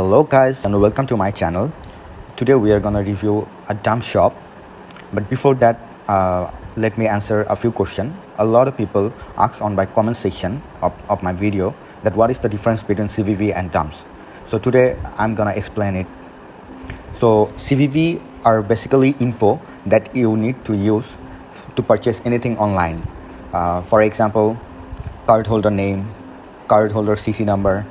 Hello guys and welcome to my channel. Today we are gonna review a dump shop, but before that let me answer a few questions. A lot of people ask on my comment section of my video that what is the difference between CVV and dumps. So today I'm gonna explain it. So CVV are basically info that you need to use to purchase anything online. For example, cardholder name, cardholder CC number,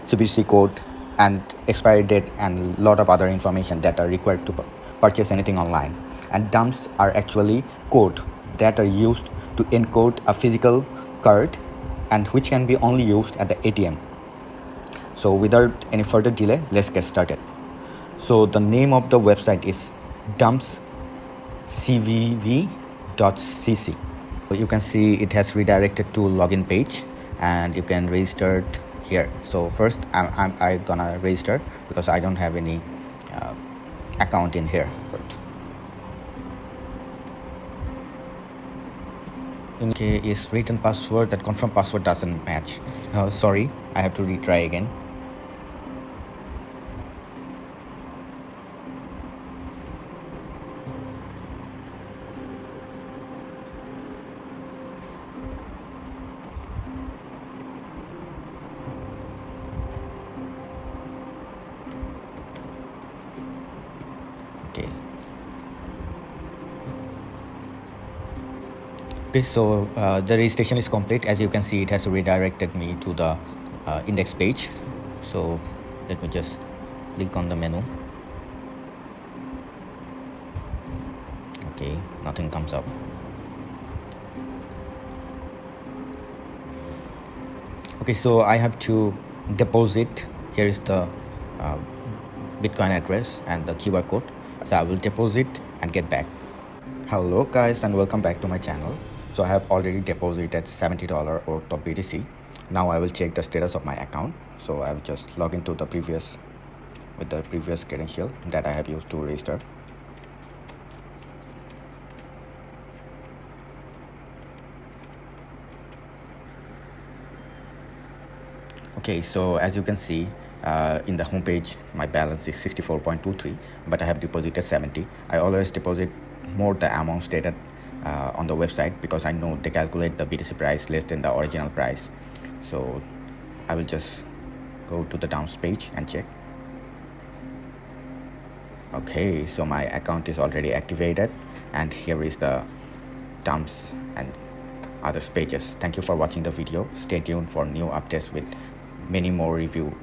CVC code, and expiry date, and a lot of other information that are required to purchase anything online. And dumps are actually code that are used to encode a physical card and which can be only used at the ATM. So without any further delay, let's get started. So the name of the website is dumpscvv.cc. You can see it has redirected to login page and you can register it here. So first I'm gonna register because I don't have any account in here. But in case is written password, that confirm password doesn't match. Sorry, I have to retry again. Okay, so the registration is complete. As you can see, it has redirected me to the index page. So let me just click on the menu. Okay, nothing comes up. Okay, so I have to deposit. Here is the Bitcoin address and the QR code. So I will deposit and get back. Hello guys and welcome back to my channel. So I have already deposited $70 worth of BTC. Now I will check the status of my account. So I will just log into the previous credential that I have used to register. Okay, so as you can see in the home page, my balance is 64.23, but I have deposited 70. I always deposit more the amount stated on the website because I know they calculate the BTC price less than the original price. So I will just go to the dumps page and check. Okay, so my account is already activated and here is the dumps and other pages. Thank you for watching the video. Stay tuned for new updates with many more review